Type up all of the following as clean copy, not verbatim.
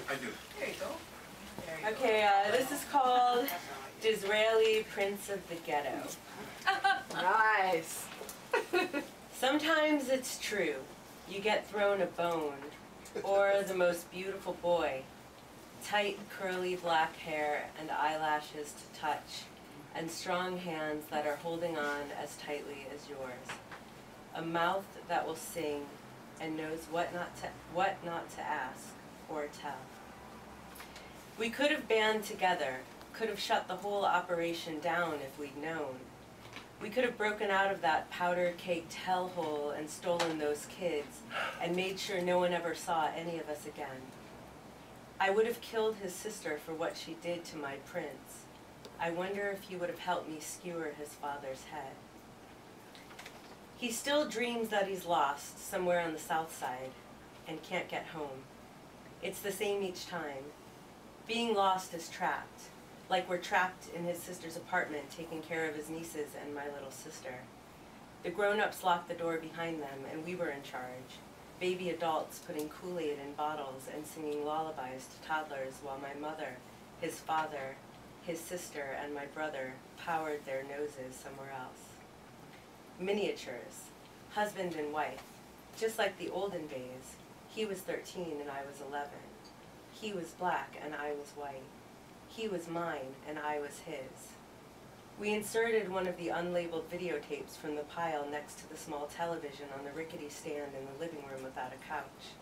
I do. There you go. Okay, this is called Disraeli, Prince of the Ghetto. Nice. Sometimes it's true, you get thrown a bone, or the most beautiful boy, tight curly black hair and eyelashes to touch, and strong hands that are holding on as tightly as yours. A mouth that will sing and knows what not to ask or tell. We could have band together, could have shut the whole operation down if we'd known. We could have broken out of that powder-caked hellhole and stolen those kids and made sure no one ever saw any of us again. I would have killed his sister for what she did to my prince. I wonder if he would have helped me skewer his father's head. He still dreams that he's lost somewhere on the south side and can't get home. It's the same each time. Being lost is trapped, like we're trapped in his sister's apartment taking care of his nieces and my little sister. The grown-ups locked the door behind them and we were in charge. Baby adults putting Kool-Aid in bottles and singing lullabies to toddlers while my mother, his father, his sister, and my brother powered their noses somewhere else. Miniatures, husband and wife, just like the olden days. He was 13 and I was 11. He was black and I was white. He was mine and I was his. We inserted one of the unlabeled videotapes from the pile next to the small television on the rickety stand in the living room without a couch.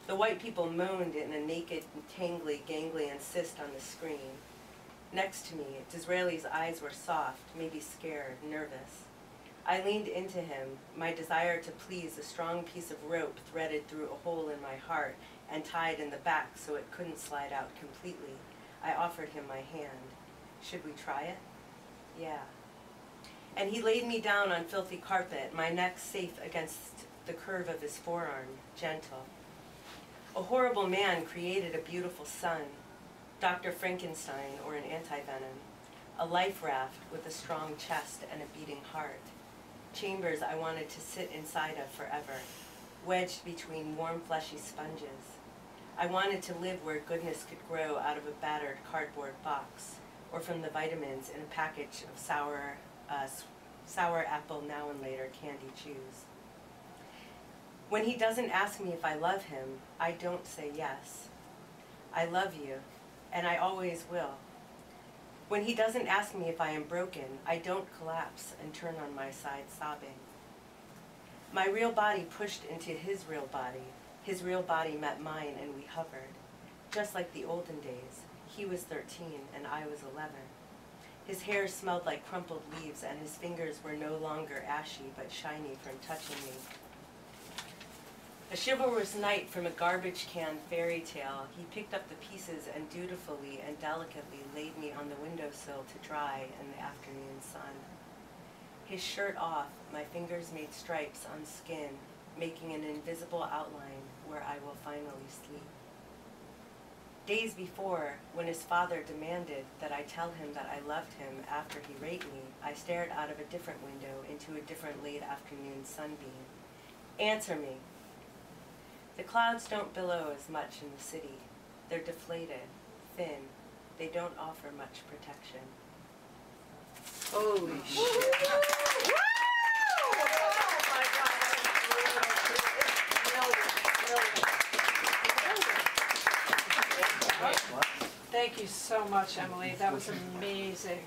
The white people moaned in a naked, tangly, ganglion cyst on the screen. Next to me, Disraeli's eyes were soft, maybe scared, nervous. I leaned into him, my desire to please a strong piece of rope threaded through a hole in my heart and tied in the back so it couldn't slide out completely. I offered him my hand. Should we try it? Yeah. And he laid me down on filthy carpet, my neck safe against the curve of his forearm, gentle. A horrible man created a beautiful son, Dr. Frankenstein or an anti-venom, a life raft with a strong chest and a beating heart. Chambers I wanted to sit inside of forever, wedged between warm, fleshy sponges. I wanted to live where goodness could grow out of a battered cardboard box, or from the vitamins in a package of sour apple now and later candy chews. When he doesn't ask me if I love him, I don't say yes. I love you, and I always will. When he doesn't ask me if I am broken, I don't collapse and turn on my side sobbing. My real body pushed into his real body. His real body met mine and we hovered. Just like the olden days. He was 13 and I was 11. His hair smelled like crumpled leaves and his fingers were no longer ashy but shiny from touching me. A chivalrous knight from a garbage can fairy tale, he picked up the pieces and dutifully and delicately laid me on the windowsill to dry in the afternoon sun. His shirt off, my fingers made stripes on skin, making an invisible outline where I will finally sleep. Days before, when his father demanded that I tell him that I loved him after he raped me, I stared out of a different window into a different late afternoon sunbeam. Answer me. The clouds don't billow as much in the city. They're deflated, thin. They don't offer much protection. Holy shit. Thank you so much, Emily. That was amazing.